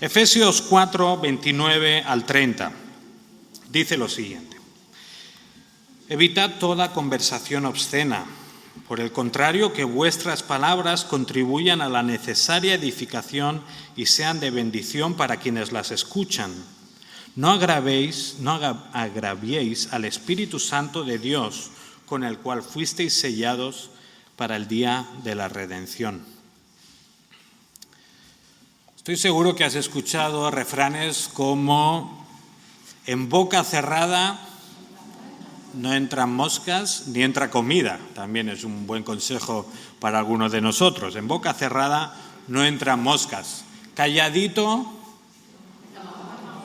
Efesios 4, 29 al 30, dice lo siguiente: evitad toda conversación obscena. Por el contrario, que vuestras palabras contribuyan a la necesaria edificación y sean de bendición para quienes las escuchan. No agraviéis al Espíritu Santo de Dios, con el cual fuisteis sellados para el día de la redención. Estoy seguro que has escuchado refranes como: en boca cerrada no entran moscas ni entra comida. También es un buen consejo para algunos de nosotros. En boca cerrada no entran moscas. Calladito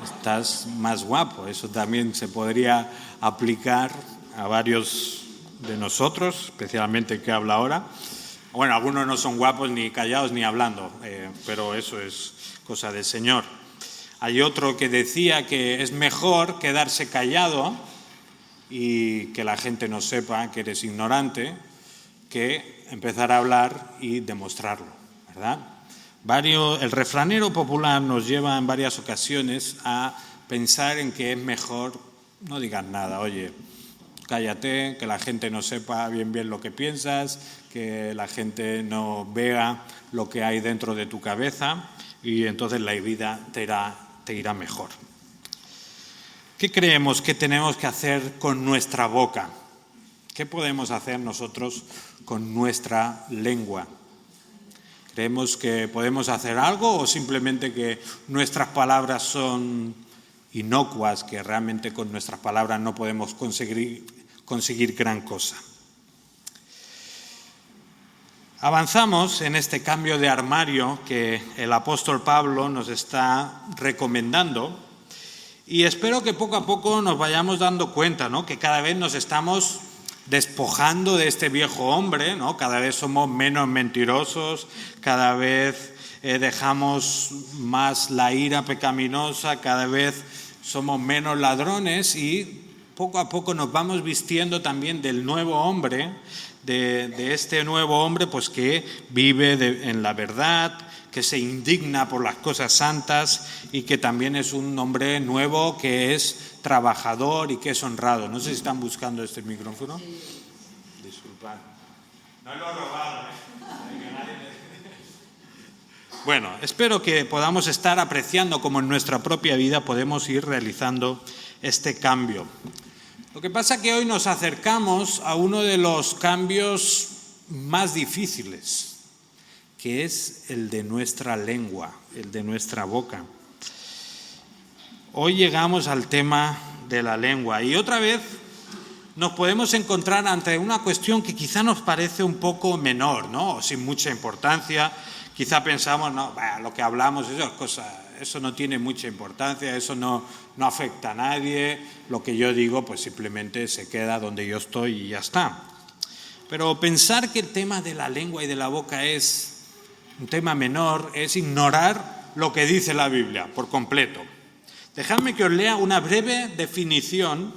estás más guapo. Eso también se podría aplicar a varios de nosotros, especialmente el que habla ahora. Bueno, algunos no son guapos ni callados ni hablando, pero eso es cosa del Señor. Hay otro que decía que es mejor quedarse callado y que la gente no sepa que eres ignorante, que empezar a hablar y demostrarlo, ¿verdad? El refranero popular nos lleva en varias ocasiones a pensar en que es mejor no digas nada. Oye, cállate, que la gente no sepa bien lo que piensas, que la gente no vea lo que hay dentro de tu cabeza, y entonces la vida te irá mejor. ¿Qué creemos que tenemos que hacer con nuestra boca? ¿Qué podemos hacer nosotros con nuestra lengua? ¿Creemos que podemos hacer algo o simplemente que nuestras palabras son inocuas, que realmente con nuestras palabras no podemos conseguir gran cosa? Avanzamos en este cambio de armario que el apóstol Pablo nos está recomendando. Y espero que poco a poco nos vayamos dando cuenta, ¿no?, que cada vez nos estamos despojando de este viejo hombre, ¿no? Cada vez somos menos mentirosos, cada vez dejamos más la ira pecaminosa, cada vez somos menos ladrones, y poco a poco nos vamos vistiendo también del nuevo hombre, de este nuevo hombre pues que vive en la verdad, que se indigna por las cosas santas y que también es un hombre nuevo que es trabajador y que es honrado. No sé si están buscando este micrófono. Sí. Disculpad. No lo he robado, Bueno, espero que podamos estar apreciando cómo en nuestra propia vida podemos ir realizando este cambio. Lo que pasa es que hoy nos acercamos a uno de los cambios más difíciles, que es el de nuestra lengua, el de nuestra boca. Hoy llegamos al tema de la lengua y otra vez nos podemos encontrar ante una cuestión que quizá nos parece un poco menor, ¿no?, o sin mucha importancia. Quizá pensamos, no, lo que hablamos, eso no tiene mucha importancia, eso no afecta a nadie, lo que yo digo pues simplemente se queda donde yo estoy y ya está. Pero pensar que el tema de la lengua y de la boca es un tema menor es ignorar lo que dice la Biblia por completo. Dejadme que os lea una breve definición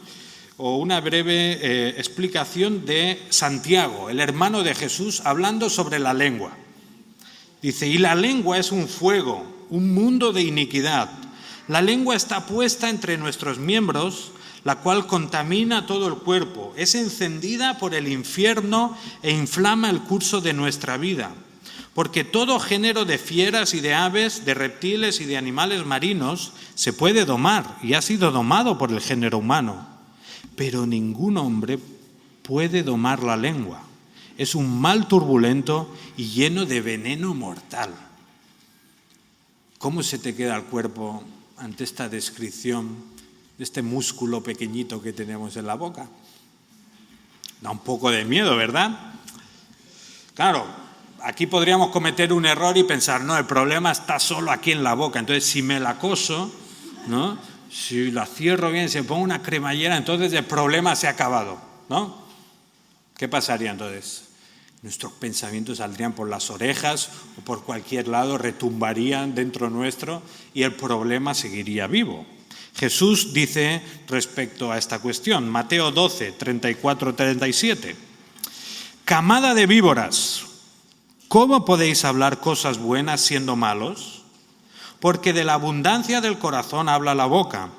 o una breve explicación de Santiago, el hermano de Jesús, hablando sobre la lengua. Dice: y la lengua es un fuego, un mundo de iniquidad. La lengua está puesta entre nuestros miembros, la cual contamina todo el cuerpo. Es encendida por el infierno e inflama el curso de nuestra vida. Porque todo género de fieras y de aves, de reptiles y de animales marinos se puede domar y ha sido domado por el género humano. Pero ningún hombre puede domar la lengua. Es un mal turbulento y lleno de veneno mortal. ¿Cómo se te queda el cuerpo ante esta descripción de este músculo pequeñito que tenemos en la boca? Da un poco de miedo, ¿verdad? Claro, aquí podríamos cometer un error y pensar, no, el problema está solo aquí en la boca. Entonces, si me la coso, ¿no?, si la cierro bien, si me pongo una cremallera, entonces el problema se ha acabado, ¿no? ¿Qué pasaría entonces? Nuestros pensamientos saldrían por las orejas o por cualquier lado, retumbarían dentro nuestro y el problema seguiría vivo. Jesús dice respecto a esta cuestión, Mateo 12, 34-37, camada de víboras, ¿cómo podéis hablar cosas buenas siendo malos? porque de la abundancia del corazón habla la boca.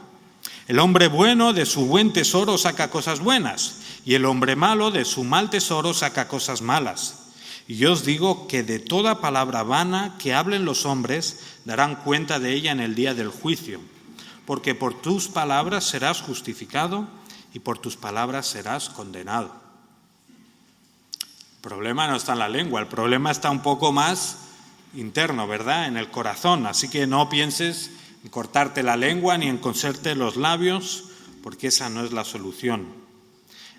El hombre bueno de su buen tesoro saca cosas buenas, y el hombre malo de su mal tesoro saca cosas malas. Y yo os digo que de toda palabra vana que hablen los hombres darán cuenta de ella en el día del juicio, porque por tus palabras serás justificado y por tus palabras serás condenado. El problema no está en la lengua, el problema está un poco más interno, ¿verdad? En el corazón. Así que no pienses en cortarte la lengua ni en coserte los labios, porque esa no es la solución.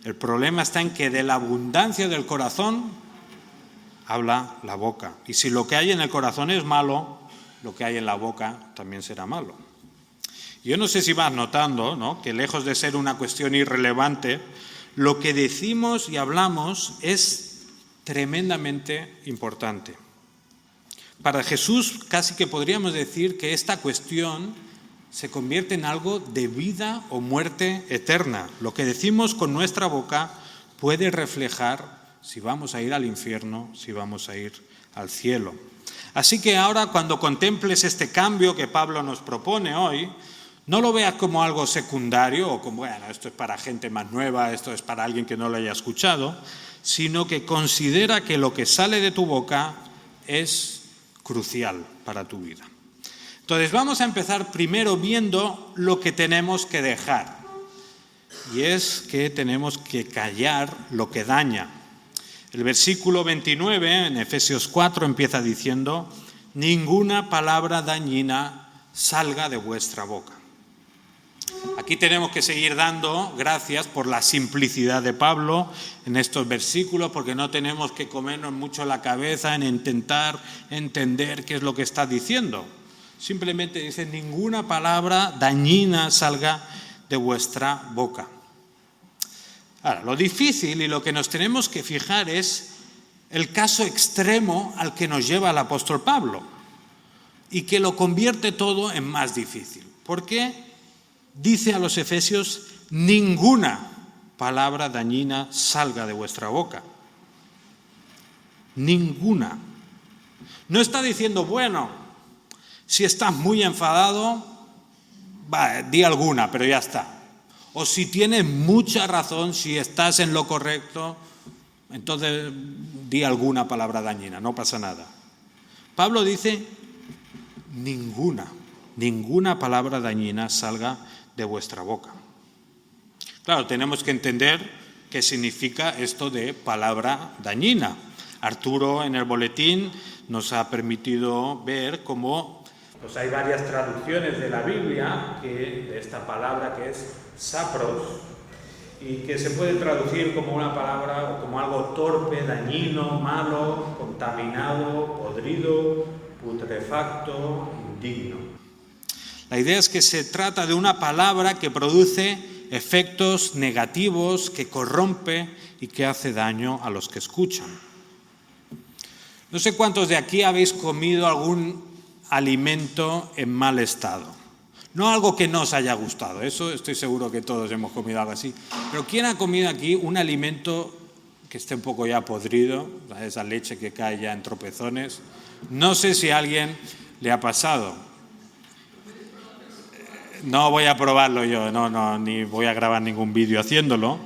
El problema está en que de la abundancia del corazón habla la boca. Y si lo que hay en el corazón es malo, lo que hay en la boca también será malo. Yo no sé si vas notando, ¿no?, que lejos de ser una cuestión irrelevante, lo que decimos y hablamos es tremendamente importante. Para Jesús casi que podríamos decir que esta cuestión se convierte en algo de vida o muerte eterna. Lo que decimos con nuestra boca puede reflejar si vamos a ir al infierno, si vamos a ir al cielo. Así que ahora, cuando contemples este cambio que Pablo nos propone hoy, no lo veas como algo secundario o como, bueno, esto es para gente más nueva, esto es para alguien que no lo haya escuchado, sino que considera que lo que sale de tu boca es crucial para tu vida. Entonces vamos a empezar primero viendo lo que tenemos que dejar. Y es que tenemos que callar lo que daña. El versículo 29 en Efesios 4 empieza diciendo: ninguna palabra dañina salga de vuestra boca. Aquí tenemos que seguir dando gracias por la simplicidad de Pablo en estos versículos, porque no tenemos que comernos mucho la cabeza en intentar entender qué es lo que está diciendo. Simplemente dice: ninguna palabra dañina salga de vuestra boca. Ahora, lo difícil y lo que nos tenemos que fijar es el caso extremo al que nos lleva el apóstol Pablo y que lo convierte todo en más difícil. ¿Por qué? Dice a los efesios: ninguna palabra dañina salga de vuestra boca. Ninguna. No está diciendo, bueno, si estás muy enfadado, di alguna, pero ya está. O si tienes mucha razón, si estás en lo correcto, entonces di alguna palabra dañina, no pasa nada. Pablo dice: ninguna palabra dañina salga de vuestra boca. Claro, tenemos que entender qué significa esto de palabra dañina. Arturo en el boletín nos ha permitido ver cómo pues hay varias traducciones de la Biblia de esta palabra que es sapros, y que se puede traducir como una palabra o como algo torpe, dañino, malo, contaminado, podrido, putrefacto, indigno. La idea es que se trata de una palabra que produce efectos negativos, que corrompe y que hace daño a los que escuchan. No sé cuántos de aquí habéis comido algún alimento en mal estado. No algo que no os haya gustado, eso estoy seguro que todos hemos comido algo así. Pero ¿quién ha comido aquí un alimento que esté un poco ya podrido, esa leche que cae ya en tropezones? No sé si a alguien le ha pasado. No voy a probarlo yo, no, ni voy a grabar ningún vídeo haciéndolo.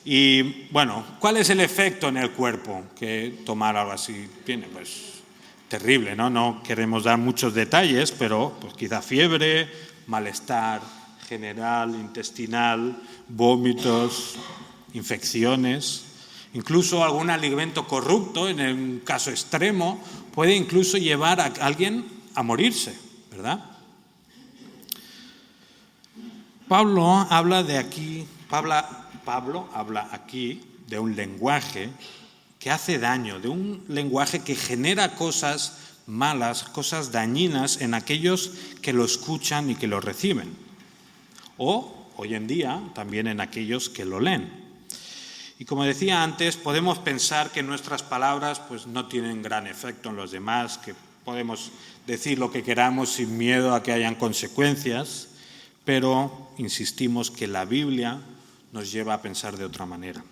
Y bueno, ¿cuál es el efecto en el cuerpo que tomar algo así tiene? Pues terrible, ¿no? No queremos dar muchos detalles, pero pues quizá fiebre, malestar general, intestinal, vómitos, infecciones, incluso algún alimento corrupto, en un caso extremo, puede incluso llevar a alguien a morirse, ¿verdad? Pablo habla aquí de un lenguaje que hace daño, de un lenguaje que genera cosas malas, cosas dañinas en aquellos que lo escuchan y que lo reciben. O, hoy en día, también en aquellos que lo leen. Y como decía antes, podemos pensar que nuestras palabras pues, no tienen gran efecto en los demás, que podemos decir lo que queramos sin miedo a que hayan consecuencias, pero insistimos que la Biblia nos lleva a pensar de otra manera.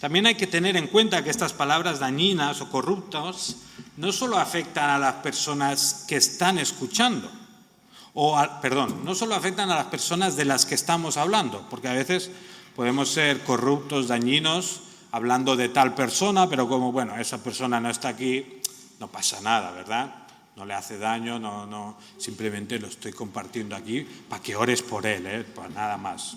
También hay que tener en cuenta que estas palabras dañinas o corruptas no solo afectan a las personas que están escuchando, no solo afectan a las personas de las que estamos hablando, porque a veces podemos ser corruptos, dañinos, hablando de tal persona, pero como, bueno, esa persona no está aquí, no pasa nada, ¿verdad? No le hace daño, no, simplemente lo estoy compartiendo aquí para que ores por él, pues nada más.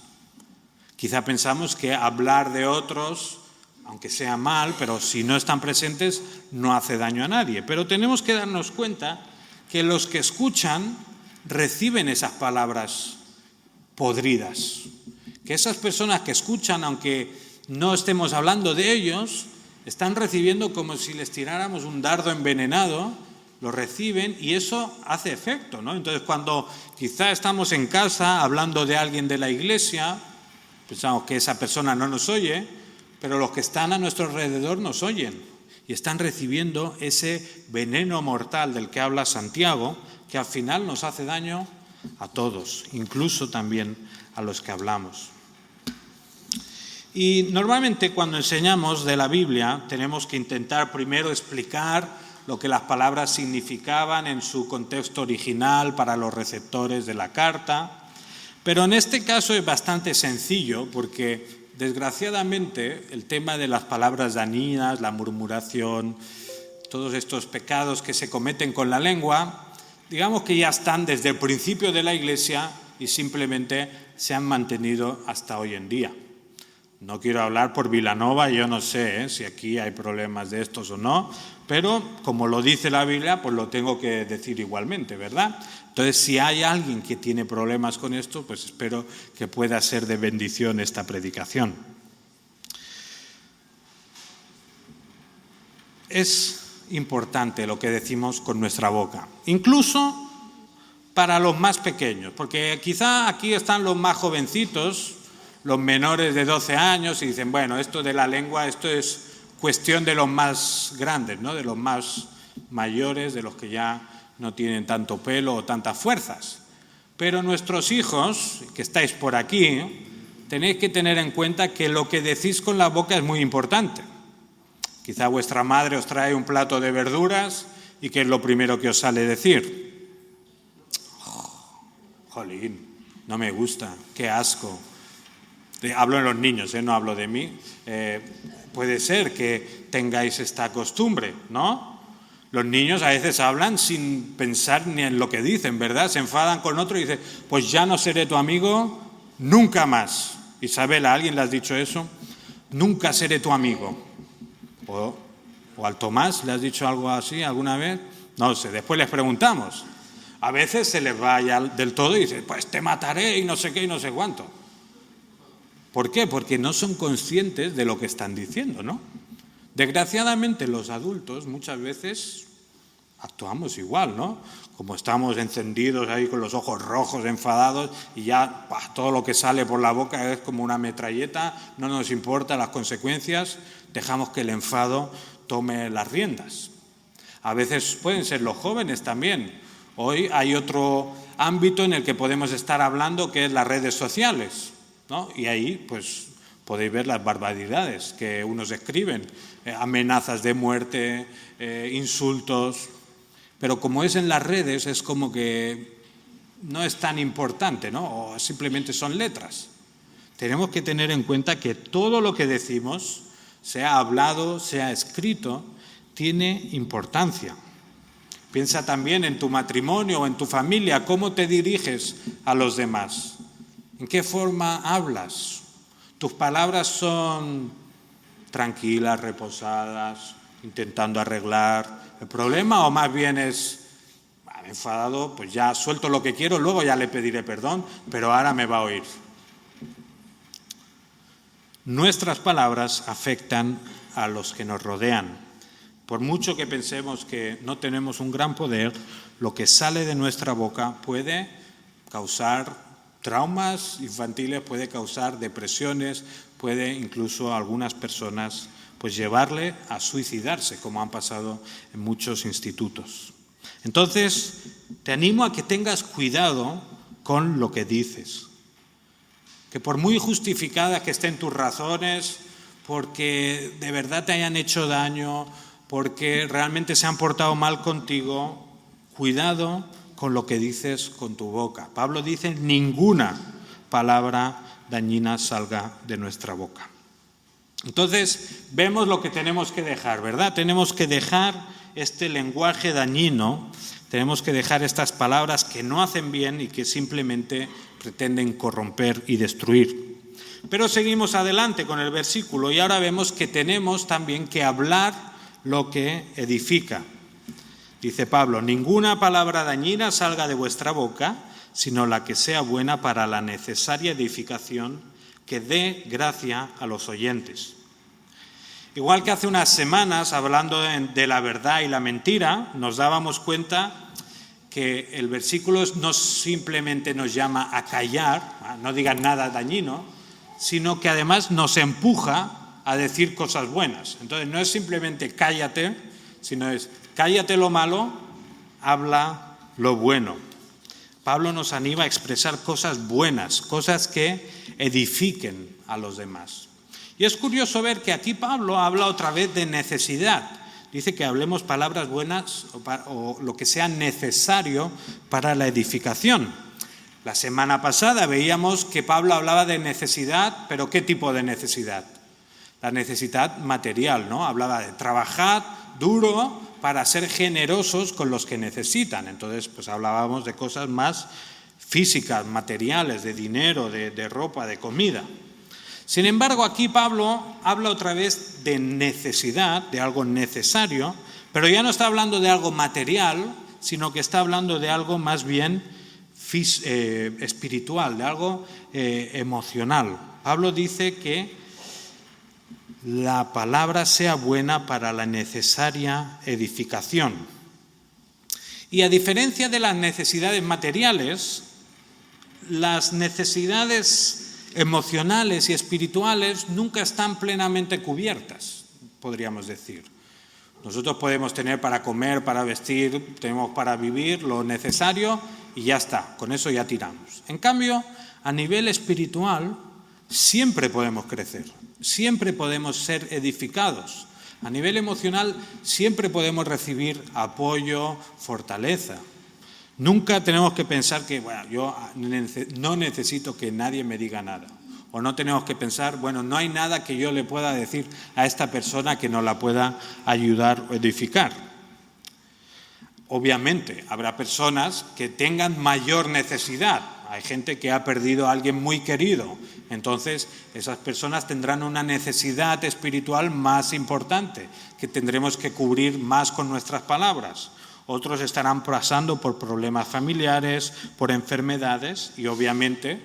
Quizá pensamos que hablar de otros, aunque sea mal, pero si no están presentes, no hace daño a nadie. Pero tenemos que darnos cuenta que los que escuchan reciben esas palabras podridas. Que esas personas que escuchan, aunque no estemos hablando de ellos, están recibiendo como si les tiráramos un dardo envenenado, lo reciben y eso hace efecto, ¿no? Entonces, cuando quizá estamos en casa hablando de alguien de la iglesia, pensamos que esa persona no nos oye, pero los que están a nuestro alrededor nos oyen y están recibiendo ese veneno mortal del que habla Santiago, que al final nos hace daño a todos, incluso también a los que hablamos. Y normalmente cuando enseñamos de la Biblia tenemos que intentar primero explicar lo que las palabras significaban en su contexto original para los receptores de la carta, pero en este caso es bastante sencillo porque desgraciadamente el tema de las palabras dañinas, la murmuración, todos estos pecados que se cometen con la lengua, digamos que ya están desde el principio de la Iglesia y simplemente se han mantenido hasta hoy en día. No quiero hablar por Vilanova, yo no sé si aquí hay problemas de estos o no, pero como lo dice la Biblia, pues lo tengo que decir igualmente, ¿verdad? Entonces, si hay alguien que tiene problemas con esto, pues espero que pueda ser de bendición esta predicación. Es importante lo que decimos con nuestra boca, incluso para los más pequeños, porque quizá aquí están los más jovencitos, los menores de 12 años, y dicen, bueno, esto de la lengua, esto es cuestión de los más grandes, ¿no? De los más mayores, de los que ya no tienen tanto pelo o tantas fuerzas. Pero nuestros hijos, que estáis por aquí, tenéis que tener en cuenta que lo que decís con la boca es muy importante. Quizá vuestra madre os trae un plato de verduras y ¿qué es lo primero que os sale decir? Jolín, no me gusta, qué asco. Hablo de los niños, no hablo de mí. Puede ser que tengáis esta costumbre, ¿no? Los niños a veces hablan sin pensar ni en lo que dicen, ¿verdad? Se enfadan con otro y dicen, pues ya no seré tu amigo nunca más. Isabel, ¿a alguien le has dicho eso? Nunca seré tu amigo. ¿O al Tomás le has dicho algo así alguna vez? No sé, después les preguntamos. A veces se les va ya del todo y dicen, pues te mataré y no sé qué y no sé cuánto. ¿Por qué? Porque no son conscientes de lo que están diciendo, ¿no? Desgraciadamente los adultos muchas veces actuamos igual, ¿no? Como estamos encendidos ahí con los ojos rojos, enfadados, y ya todo lo que sale por la boca es como una metralleta, no nos importa las consecuencias, dejamos que el enfado tome las riendas. A veces pueden ser los jóvenes también. Hoy hay otro ámbito en el que podemos estar hablando, que es las redes sociales, ¿no? Y ahí pues podéis ver las barbaridades que unos escriben, amenazas de muerte, insultos, pero como es en las redes es como que no es tan importante, ¿no? O simplemente son letras. Tenemos que tener en cuenta que todo lo que decimos, sea hablado, sea escrito, tiene importancia. Piensa también en tu matrimonio o en tu familia, cómo te diriges a los demás, en qué forma hablas. Tus palabras son tranquilas, reposadas, intentando arreglar el problema, o más bien es enfadado, pues ya suelto lo que quiero, luego ya le pediré perdón, pero ahora me va a oír. Nuestras palabras afectan a los que nos rodean. Por mucho que pensemos que no tenemos un gran poder, lo que sale de nuestra boca puede causar traumas infantiles, puede causar depresiones, puede incluso a algunas personas pues llevarle a suicidarse, como han pasado en muchos institutos. Entonces, te animo a que tengas cuidado con lo que dices. Que por muy justificadas que estén tus razones, porque de verdad te hayan hecho daño, porque realmente se han portado mal contigo, cuidado con lo que dices con tu boca. Pablo dice, ninguna palabra dañina salga de nuestra boca. Entonces, vemos lo que tenemos que dejar, ¿verdad? Tenemos que dejar este lenguaje dañino, tenemos que dejar estas palabras que no hacen bien y que simplemente pretenden corromper y destruir. Pero seguimos adelante con el versículo y ahora vemos que tenemos también que hablar lo que edifica. Dice Pablo, ninguna palabra dañina salga de vuestra boca, sino la que sea buena para la necesaria edificación que dé gracia a los oyentes. Igual que hace unas semanas, hablando de la verdad y la mentira, nos dábamos cuenta que el versículo no simplemente nos llama a callar, no digan nada dañino, sino que además nos empuja a decir cosas buenas. Entonces no es simplemente cállate, sino es cállate lo malo, habla lo bueno. Pablo nos anima a expresar cosas buenas, cosas que edifiquen a los demás. Y es curioso ver que aquí Pablo habla otra vez de necesidad. Dice que hablemos palabras buenas o lo que sea necesario para la edificación. La semana pasada veíamos que Pablo hablaba de necesidad, pero ¿qué tipo de necesidad? La necesidad material, ¿no? Hablaba de trabajar duro para ser generosos con los que necesitan. Entonces, pues hablábamos de cosas más físicas, materiales, de dinero, de ropa, de comida. Sin embargo, aquí Pablo habla otra vez de necesidad, de algo necesario, pero ya no está hablando de algo material, sino que está hablando de algo más bien espiritual, de algo emocional. Pablo dice que la palabra sea buena para la necesaria edificación. Y a diferencia de las necesidades materiales, las necesidades emocionales y espirituales nunca están plenamente cubiertas, podríamos decir. Nosotros podemos tener para comer, para vestir, tenemos para vivir lo necesario y ya está, con eso ya tiramos. En cambio, a nivel espiritual, siempre podemos crecer, siempre podemos ser edificados. A nivel emocional, siempre podemos recibir apoyo, fortaleza. Nunca tenemos que pensar que, bueno, yo no necesito que nadie me diga nada. O no tenemos que pensar, bueno, no hay nada que yo le pueda decir a esta persona que nos la pueda ayudar o edificar. Obviamente, habrá personas que tengan mayor necesidad. Hay gente que ha perdido a alguien muy querido. Entonces, esas personas tendrán una necesidad espiritual más importante, que tendremos que cubrir más con nuestras palabras. Otros estarán pasando por problemas familiares, por enfermedades y obviamente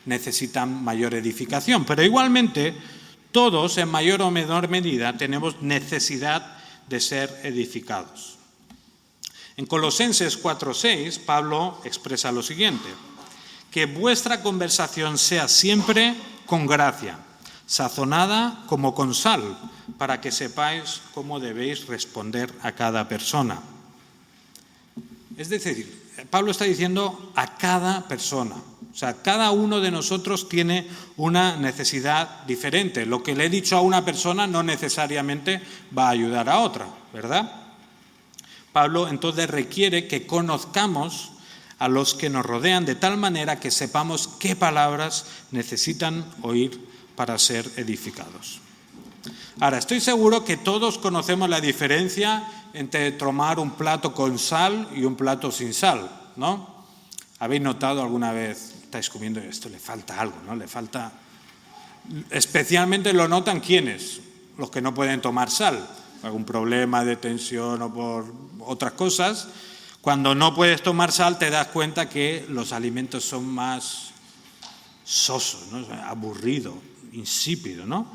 necesitan mayor edificación. Pero igualmente, todos en mayor o menor medida tenemos necesidad de ser edificados. En Colosenses 4:6, Pablo expresa lo siguiente: que vuestra conversación sea siempre con gracia, sazonada como con sal, para que sepáis cómo debéis responder a cada persona. Es decir, Pablo está diciendo a cada persona. O sea, cada uno de nosotros tiene una necesidad diferente. Lo que le he dicho a una persona no necesariamente va a ayudar a otra, ¿verdad? Pablo entonces requiere que conozcamos a los que nos rodean de tal manera que sepamos qué palabras necesitan oír para ser edificados. Ahora, estoy seguro que todos conocemos la diferencia entre tomar un plato con sal y un plato sin sal, ¿no? ¿Habéis notado alguna vez, estáis comiendo esto, le falta algo, ¿no? Le falta. Especialmente lo notan ¿quiénes? Los que no pueden tomar sal, por algún problema de tensión o por otras cosas. Cuando no puedes tomar sal te das cuenta que los alimentos son más sosos, ¿no? Aburrido, insípido, ¿no?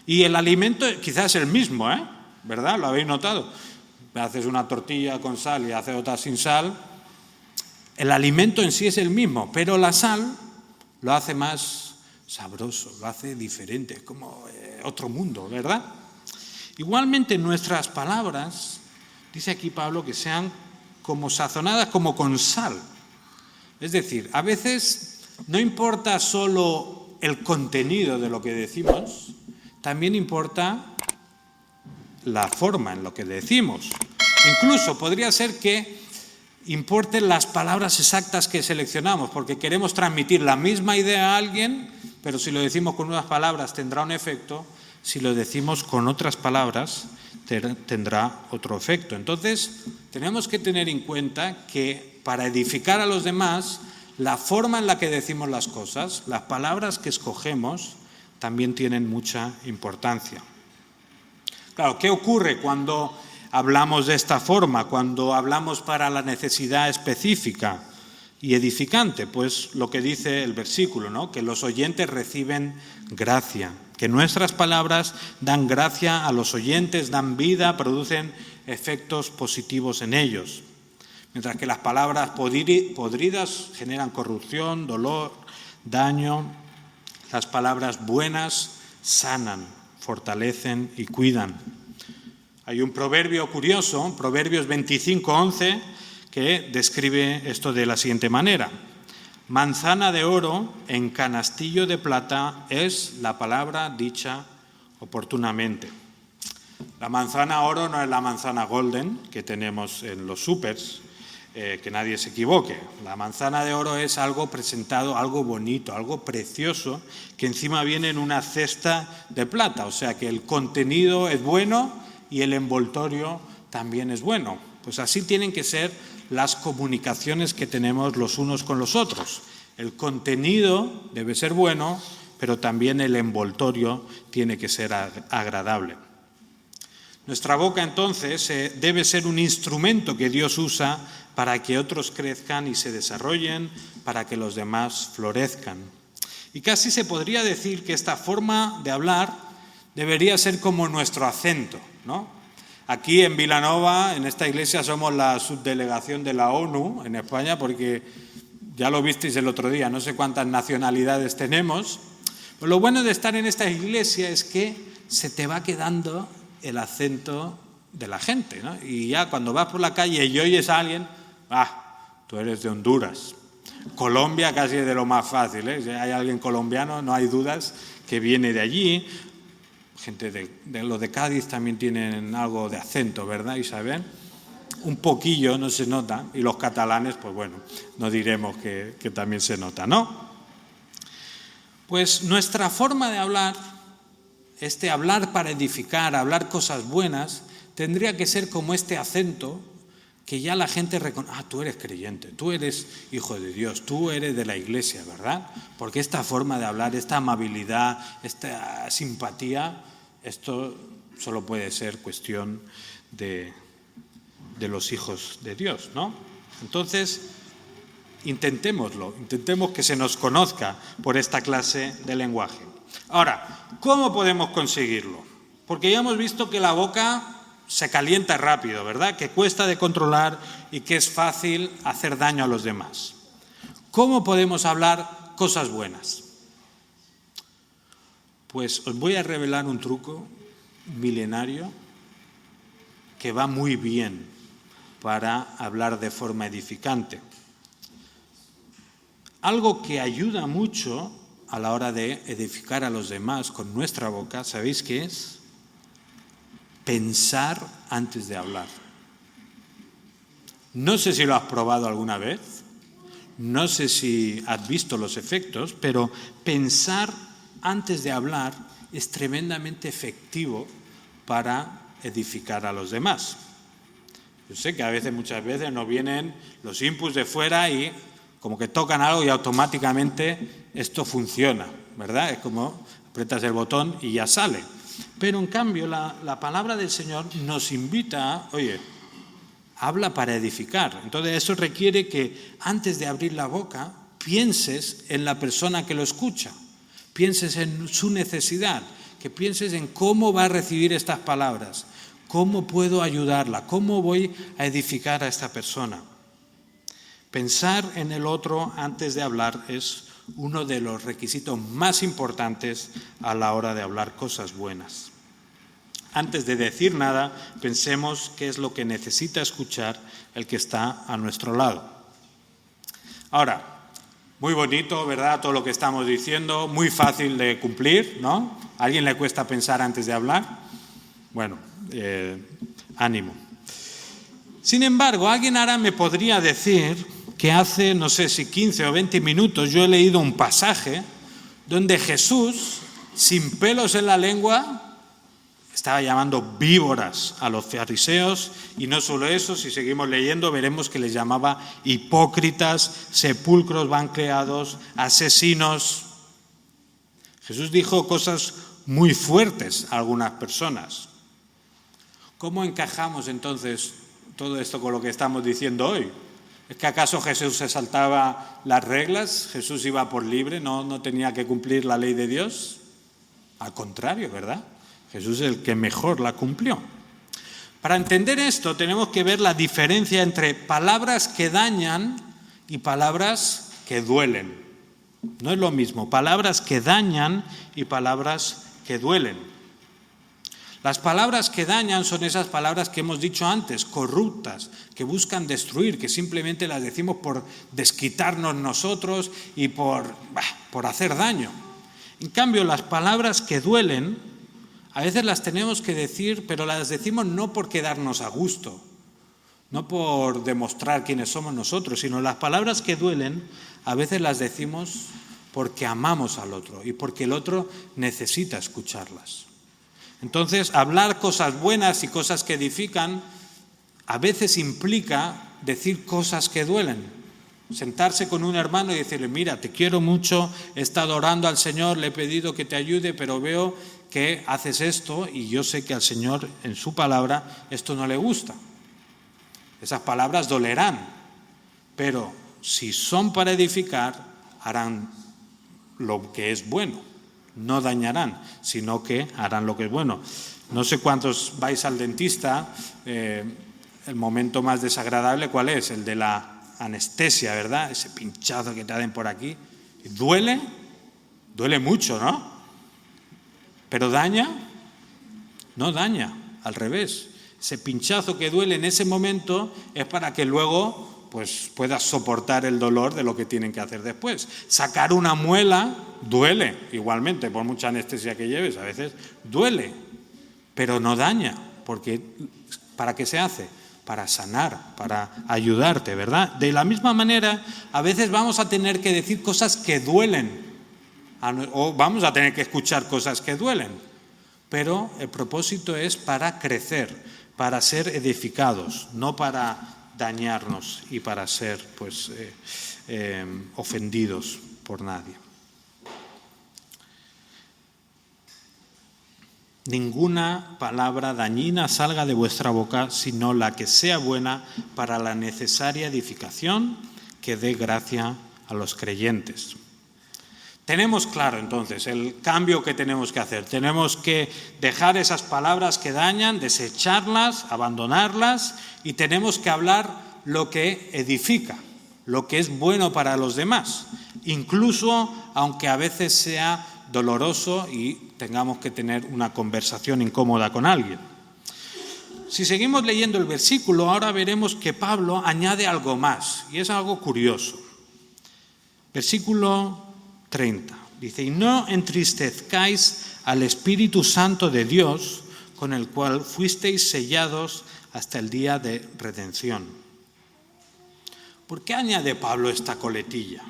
Y el alimento quizás es el mismo, ¿verdad? ¿Lo habéis notado? Haces una tortilla con sal y haces otra sin sal. El alimento en sí es el mismo, pero la sal lo hace más sabroso, lo hace diferente, es como otro mundo, ¿verdad? Igualmente nuestras palabras, dice aquí Pablo, que sean como sazonadas como con sal. Es decir, a veces no importa solo el contenido de lo que decimos, también importa la forma en lo que decimos. Incluso podría ser que importen las palabras exactas que seleccionamos, porque queremos transmitir la misma idea a alguien, pero si lo decimos con unas palabras tendrá un efecto, si lo decimos con otras palabras tendrá otro efecto. Entonces, tenemos que tener en cuenta que para edificar a los demás, la forma en la que decimos las cosas, las palabras que escogemos, también tienen mucha importancia. Claro, ¿qué ocurre cuando hablamos de esta forma, cuando hablamos para la necesidad específica y edificante? Pues lo que dice el versículo, ¿no? Que los oyentes reciben gracia, que nuestras palabras dan gracia a los oyentes, dan vida, producen efectos positivos en ellos. Mientras que las palabras podridas generan corrupción, dolor, daño, las palabras buenas sanan, fortalecen y cuidan. Hay un proverbio curioso, Proverbios 25:11, que describe esto de la siguiente manera: manzana de oro en canastillo de plata es la palabra dicha oportunamente. La manzana oro no es la manzana golden que tenemos en los supers, que nadie se equivoque. La manzana de oro es algo presentado, algo bonito, algo precioso, que encima viene en una cesta de plata, o sea que el contenido es bueno y el envoltorio también es bueno. Pues así tienen que ser las comunicaciones que tenemos los unos con los otros. El contenido debe ser bueno, pero también el envoltorio tiene que ser agradable. Nuestra boca, entonces, debe ser un instrumento que Dios usa para que otros crezcan y se desarrollen, para que los demás florezcan. Y casi se podría decir que esta forma de hablar debería ser como nuestro acento, ¿no? Aquí en Vilanova, en esta iglesia, somos la subdelegación de la ONU en España, porque ya lo visteis el otro día, no sé cuántas nacionalidades tenemos. Pero lo bueno de estar en esta iglesia es que se te va quedando el acento de la gente, ¿no? Y ya cuando vas por la calle y oyes a alguien, tú eres de Honduras. Colombia casi es de lo más fácil, ¿eh? Si hay alguien colombiano, no hay dudas que viene de allí. Gente de los de Cádiz también tienen algo de acento, ¿verdad, Isabel? Un poquillo, no se nota. Y los catalanes, pues bueno, no diremos que también se nota, ¿no? Pues nuestra forma de hablar, hablar para edificar, hablar cosas buenas, tendría que ser como este acento que ya la gente reconoce. Tú eres creyente, tú eres hijo de Dios, tú eres de la iglesia, ¿verdad? Porque esta forma de hablar, esta amabilidad, esta simpatía, esto solo puede ser cuestión de los hijos de Dios, ¿no? Entonces, intentémoslo, intentemos que se nos conozca por esta clase de lenguaje. Ahora, ¿cómo podemos conseguirlo? Porque ya hemos visto que la boca se calienta rápido, ¿verdad? Que cuesta de controlar y que es fácil hacer daño a los demás. ¿Cómo podemos hablar cosas buenas? Pues os voy a revelar un truco milenario que va muy bien para hablar de forma edificante. Algo que ayuda mucho a la hora de edificar a los demás con nuestra boca, ¿sabéis qué es? Pensar antes de hablar. No sé si lo has probado alguna vez, no sé si has visto los efectos, pero pensar antes de hablar es tremendamente efectivo para edificar a los demás. Yo sé que muchas veces nos vienen los inputs de fuera y como que tocan algo y automáticamente esto funciona, ¿verdad? Es como aprietas el botón y ya sale. Pero en cambio la palabra del Señor nos invita a, habla para edificar. Entonces eso requiere que antes de abrir la boca pienses en la persona que lo escucha, pienses en su necesidad, que pienses en cómo va a recibir estas palabras, cómo puedo ayudarla, cómo voy a edificar a esta persona. Pensar en el otro antes de hablar es uno de los requisitos más importantes a la hora de hablar cosas buenas. Antes de decir nada, pensemos qué es lo que necesita escuchar el que está a nuestro lado. Ahora, Muy bonito, ¿verdad? Todo lo que estamos diciendo, muy fácil de cumplir, ¿no? ¿A alguien le cuesta pensar antes de hablar? Bueno, ánimo. Sin embargo, alguien ahora me podría decir que hace, no sé si 15 o 20 minutos, yo he leído un pasaje donde Jesús, sin pelos en la lengua, estaba llamando víboras a los fariseos, y no solo eso, si seguimos leyendo veremos que les llamaba hipócritas, sepulcros banqueados, asesinos. Jesús dijo cosas muy fuertes a algunas personas. ¿Cómo encajamos entonces todo esto con lo que estamos diciendo hoy? ¿Es que acaso Jesús se saltaba las reglas? ¿Jesús iba por libre? ¿No tenía que cumplir la ley de Dios? Al contrario, ¿verdad? Jesús es el que mejor la cumplió. Para entender esto tenemos que ver la diferencia entre palabras que dañan y palabras que duelen. No es lo mismo, palabras que dañan y palabras que duelen. Las palabras que dañan son esas palabras que hemos dicho antes, corruptas, que buscan destruir, que simplemente las decimos por desquitarnos nosotros y por hacer daño. En cambio, las palabras que duelen, a veces las tenemos que decir, pero las decimos no por quedarnos a gusto, no por demostrar quiénes somos nosotros, sino las palabras que duelen, a veces las decimos porque amamos al otro y porque el otro necesita escucharlas. Entonces, hablar cosas buenas y cosas que edifican, a veces implica decir cosas que duelen. Sentarse con un hermano y decirle, mira, te quiero mucho, he estado orando al Señor, le he pedido que te ayude, pero veo que haces esto y yo sé que al Señor en su palabra esto no le gusta. Esas palabras dolerán, pero si son para edificar, harán lo que es bueno. No dañarán, sino que harán lo que es bueno. No sé cuántos vais al dentista, el momento más desagradable, ¿cuál es? El de la anestesia, ¿verdad? Ese pinchazo que te den por aquí. ¿Duele? Duele mucho, ¿no? ¿Pero daña? No daña, al revés. Ese pinchazo que duele en ese momento es para que luego pues, puedas soportar el dolor de lo que tienen que hacer después. Sacar una muela duele igualmente, por mucha anestesia que lleves, a veces duele, pero no daña, porque ¿para qué se hace? Para sanar, para ayudarte, ¿verdad? De la misma manera, a veces vamos a tener que decir cosas que duelen, o vamos a tener que escuchar cosas que duelen, pero el propósito es para crecer, para ser edificados, no para dañarnos y para ser ofendidos por nadie. Ninguna palabra dañina salga de vuestra boca, sino la que sea buena para la necesaria edificación que dé gracia a los creyentes. Tenemos claro entonces el cambio que tenemos que hacer. Tenemos que dejar esas palabras que dañan, desecharlas, abandonarlas, y tenemos que hablar lo que edifica, lo que es bueno para los demás, incluso aunque a veces sea doloroso y tengamos que tener una conversación incómoda con alguien. Si seguimos leyendo el versículo, ahora veremos que Pablo añade algo más, y es algo curioso. Versículo 30, dice, y no entristezcáis al Espíritu Santo de Dios, con el cual fuisteis sellados hasta el día de redención. ¿Por qué añade Pablo esta coletilla?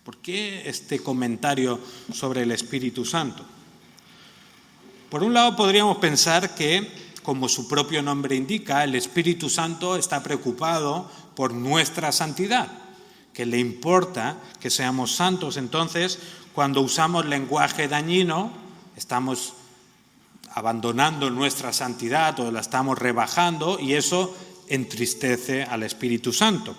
¿Por qué este comentario sobre el Espíritu Santo? Por un lado podríamos pensar que, como su propio nombre indica, el Espíritu Santo está preocupado por nuestra santidad, que le importa que seamos santos. Entonces, cuando usamos lenguaje dañino, estamos abandonando nuestra santidad o la estamos rebajando, y eso entristece al Espíritu Santo.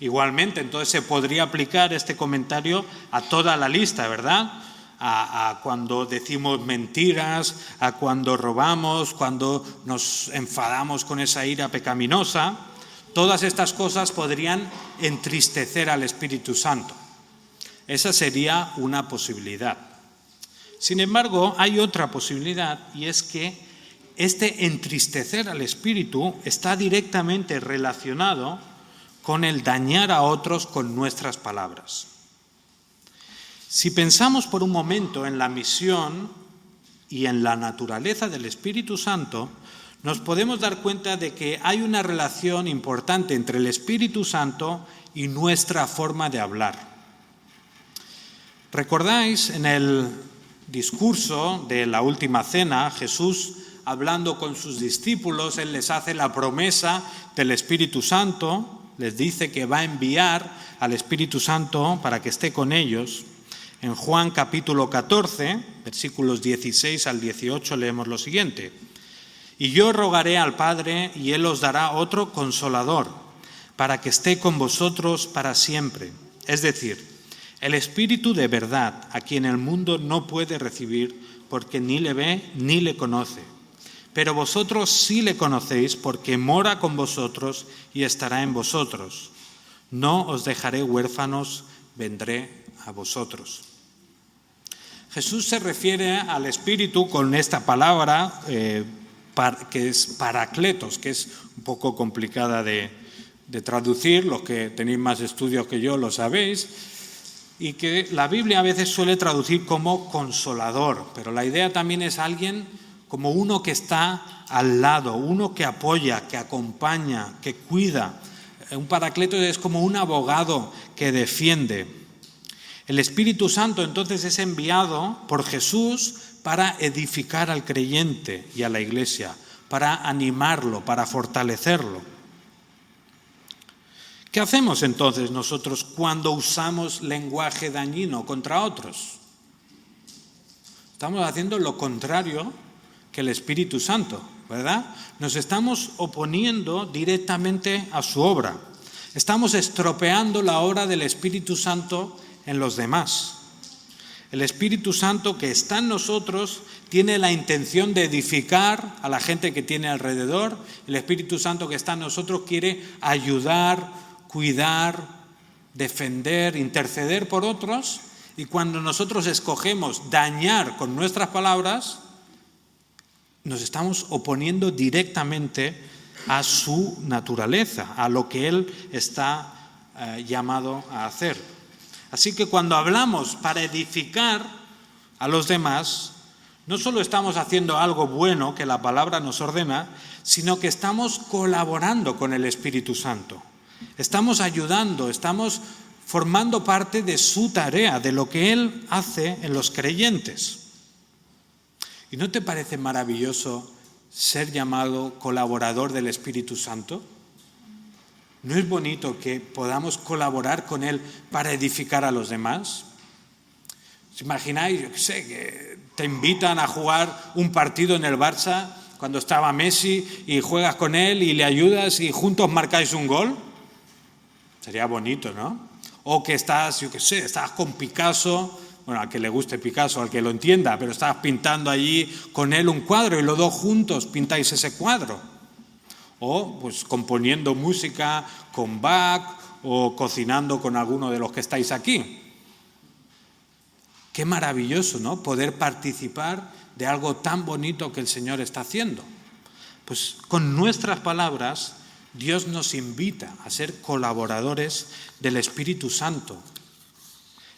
Igualmente, entonces se podría aplicar este comentario a toda la lista, ¿verdad? A cuando decimos mentiras, a cuando robamos, cuando nos enfadamos con esa ira pecaminosa. Todas estas cosas podrían entristecer al Espíritu Santo. Esa sería una posibilidad. Sin embargo, hay otra posibilidad, y es que este entristecer al Espíritu está directamente relacionado con el dañar a otros con nuestras palabras. Si pensamos por un momento en la misión y en la naturaleza del Espíritu Santo, nos podemos dar cuenta de que hay una relación importante entre el Espíritu Santo y nuestra forma de hablar. ¿Recordáis en el discurso de la última cena, Jesús hablando con sus discípulos, Él les hace la promesa del Espíritu Santo, les dice que va a enviar al Espíritu Santo para que esté con ellos? En Juan capítulo 14, versículos 16 al 18, leemos lo siguiente: «Y yo rogaré al Padre, y Él os dará otro Consolador, para que esté con vosotros para siempre, es decir, el Espíritu de verdad, a quien el mundo no puede recibir, porque ni le ve ni le conoce. Pero vosotros sí le conocéis, porque mora con vosotros y estará en vosotros. No os dejaré huérfanos, vendré a vosotros». Jesús se refiere al Espíritu con esta palabra que es Parakletos, que es un poco complicada de traducir, los que tenéis más estudios que yo lo sabéis, y que la Biblia a veces suele traducir como consolador, pero la idea también es alguien como uno que está al lado, uno que apoya, que acompaña, que cuida. Un Parakletos es como un abogado que defiende. El Espíritu Santo entonces es enviado por Jesús para edificar al creyente y a la Iglesia, para animarlo, para fortalecerlo. ¿Qué hacemos entonces nosotros cuando usamos lenguaje dañino contra otros? Estamos haciendo lo contrario que el Espíritu Santo, ¿verdad? Nos estamos oponiendo directamente a su obra. Estamos estropeando la obra del Espíritu Santo en los demás. El Espíritu Santo que está en nosotros tiene la intención de edificar a la gente que tiene alrededor. El Espíritu Santo que está en nosotros quiere ayudar, cuidar, defender, interceder por otros. Y cuando nosotros escogemos dañar con nuestras palabras, nos estamos oponiendo directamente a su naturaleza, a lo que Él está llamado a hacer. Así que cuando hablamos para edificar a los demás, no solo estamos haciendo algo bueno que la palabra nos ordena, sino que estamos colaborando con el Espíritu Santo. Estamos ayudando, estamos formando parte de su tarea, de lo que Él hace en los creyentes. ¿Y no te parece maravilloso ser llamado colaborador del Espíritu Santo? ¿No es bonito que podamos colaborar con Él para edificar a los demás? ¿Os imagináis, yo qué sé, que te invitan a jugar un partido en el Barça cuando estaba Messi y juegas con él y le ayudas y juntos marcáis un gol? Sería bonito, ¿no? O que estás, yo qué sé, estás con Picasso, bueno, al que le guste Picasso, al que lo entienda, pero estás pintando allí con él un cuadro y los dos juntos pintáis ese cuadro. O pues componiendo música con Bach o cocinando con alguno de los que estáis aquí. Qué maravilloso, ¿no? Poder participar de algo tan bonito que el Señor está haciendo. Pues con nuestras palabras Dios nos invita a ser colaboradores del Espíritu Santo.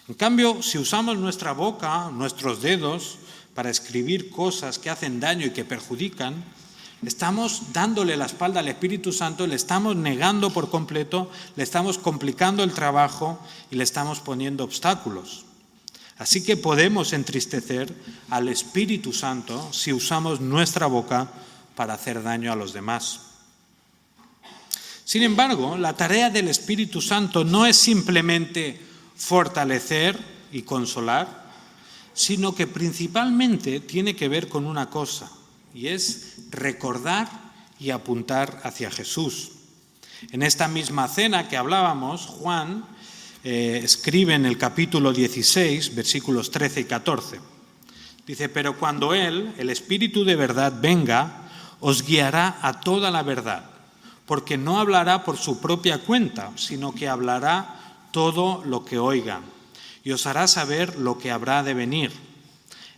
En cambio, si usamos nuestra boca, nuestros dedos, para escribir cosas que hacen daño y que perjudican, estamos dándole la espalda al Espíritu Santo, le estamos negando por completo, le estamos complicando el trabajo y le estamos poniendo obstáculos. Así que podemos entristecer al Espíritu Santo si usamos nuestra boca para hacer daño a los demás. Sin embargo, la tarea del Espíritu Santo no es simplemente fortalecer y consolar, sino que principalmente tiene que ver con una cosa, y es recordar y apuntar hacia Jesús. En esta misma cena que hablábamos, Juan escribe en el capítulo 16, versículos 13 y 14. Dice: «Pero cuando Él, el Espíritu de verdad, venga, os guiará a toda la verdad, porque no hablará por su propia cuenta, sino que hablará todo lo que oiga, y os hará saber lo que habrá de venir.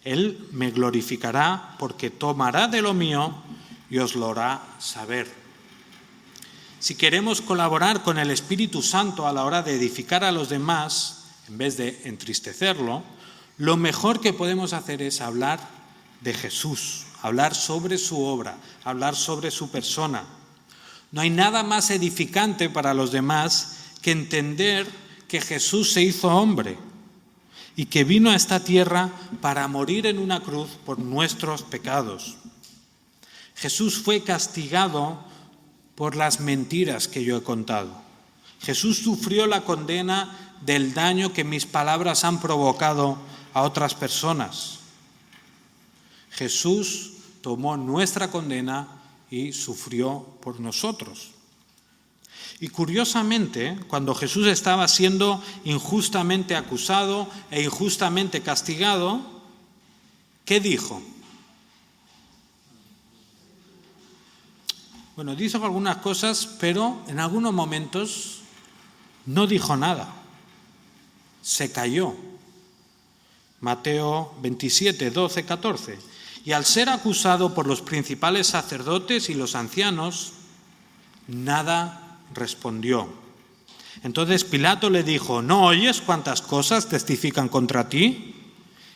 Él me glorificará, porque tomará de lo mío y os lo hará saber». si queremos colaborar con el Espíritu Santo a la hora de edificar a los demás, en vez de entristecerlo, lo mejor que podemos hacer es hablar de Jesús, hablar sobre su obra, hablar sobre su persona. No hay nada más edificante para los demás que entender que Jesús se hizo hombre y que vino a esta tierra para morir en una cruz por nuestros pecados. Jesús fue castigado por las mentiras que yo he contado. Jesús sufrió la condena del daño que mis palabras han provocado a otras personas. Jesús tomó nuestra condena y sufrió por nosotros. Y curiosamente, cuando Jesús estaba siendo injustamente acusado e injustamente castigado, ¿qué dijo? Bueno, dijo algunas cosas, pero en algunos momentos no dijo nada. Se calló. Mateo 27, 12, 14. Y al ser acusado por los principales sacerdotes y los ancianos, nada respondió. Entonces Pilato le dijo: ¿no oyes cuántas cosas testifican contra ti?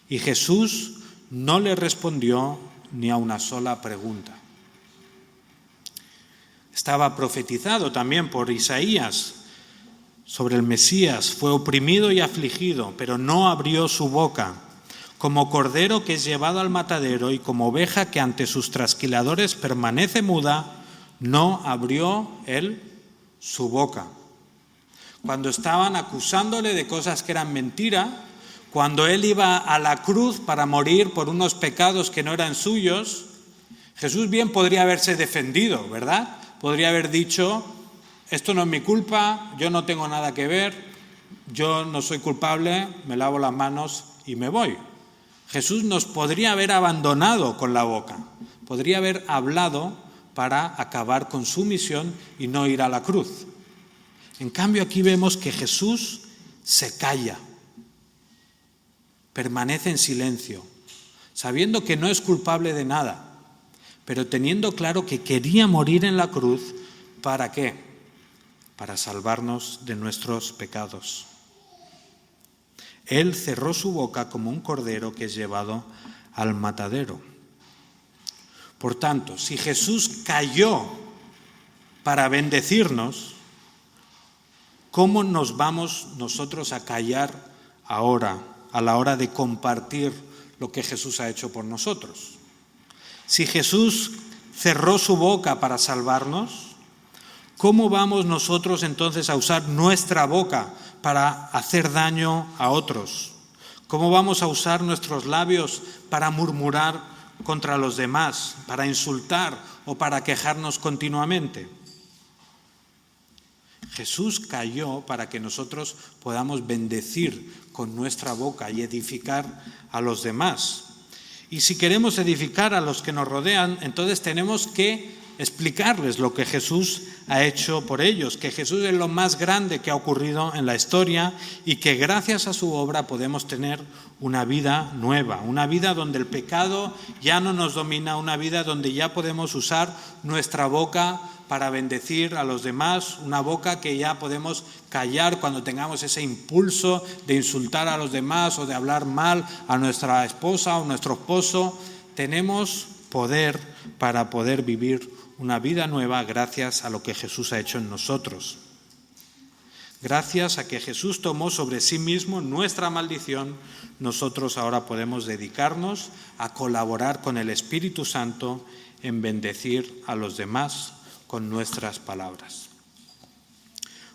Y Jesús no le respondió ni a una sola pregunta. Estaba profetizado también por Isaías sobre el Mesías. Fue oprimido y afligido, pero no abrió su boca. Como cordero que es llevado al matadero y como oveja que ante sus trasquiladores permanece muda, no abrió él su boca. Cuando estaban acusándole de cosas que eran mentira, cuando él iba a la cruz para morir por unos pecados que no eran suyos, Jesús bien podría haberse defendido, ¿verdad? Podría haber dicho: esto no es mi culpa, yo no tengo nada que ver, yo no soy culpable, me lavo las manos y me voy. Jesús nos podría haber abandonado con la boca, podría haber hablado para acabar con su misión y no ir a la cruz. En cambio, aquí vemos que Jesús se calla, permanece en silencio, sabiendo que no es culpable de nada, pero teniendo claro que quería morir en la cruz. ¿Para qué? Para salvarnos de nuestros pecados. Él cerró su boca como un cordero que es llevado al matadero. Por tanto, si Jesús calló para bendecirnos, ¿cómo nos vamos nosotros a callar ahora, a la hora de compartir lo que Jesús ha hecho por nosotros? Si Jesús cerró su boca para salvarnos, ¿cómo vamos nosotros entonces a usar nuestra boca para hacer daño a otros? ¿Cómo vamos a usar nuestros labios para murmurar contra los demás, para insultar o para quejarnos continuamente? Jesús calló para que nosotros podamos bendecir con nuestra boca y edificar a los demás. Y si queremos edificar a los que nos rodean, entonces tenemos que explicarles lo que Jesús ha hecho por ellos, que Jesús es lo más grande que ha ocurrido en la historia y que gracias a su obra podemos tener una vida nueva, una vida donde el pecado ya no nos domina, una vida donde ya podemos usar nuestra boca para bendecir a los demás, una boca que ya podemos callar cuando tengamos ese impulso de insultar a los demás o de hablar mal a nuestra esposa o nuestro esposo. Tenemos poder para poder vivir una vida nueva gracias a lo que Jesús ha hecho en nosotros. Gracias a que Jesús tomó sobre sí mismo nuestra maldición, nosotros ahora podemos dedicarnos a colaborar con el Espíritu Santo en bendecir a los demás con nuestras palabras.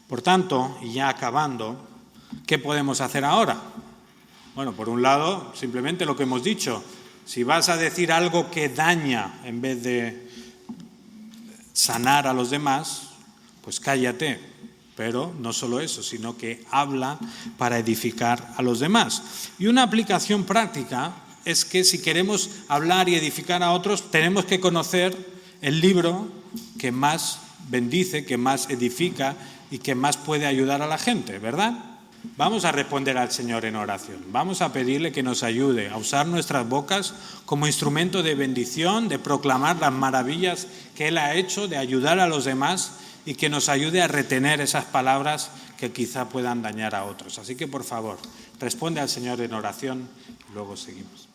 Por tanto, y ya acabando, ¿qué podemos hacer ahora? Bueno, por un lado, simplemente lo que hemos dicho. Si vas a decir algo que daña en vez de sanar a los demás, pues cállate. Pero no solo eso, sino que habla para edificar a los demás. Y una aplicación práctica es que si queremos hablar y edificar a otros, tenemos que conocer el libro que más bendice, que más edifica y que más puede ayudar a la gente, ¿verdad? Vamos a responder al Señor en oración. Vamos a pedirle que nos ayude a usar nuestras bocas como instrumento de bendición, de proclamar las maravillas que Él ha hecho, de ayudar a los demás y que nos ayude a retener esas palabras que quizá puedan dañar a otros. Así que, por favor, responde al Señor en oración y luego seguimos.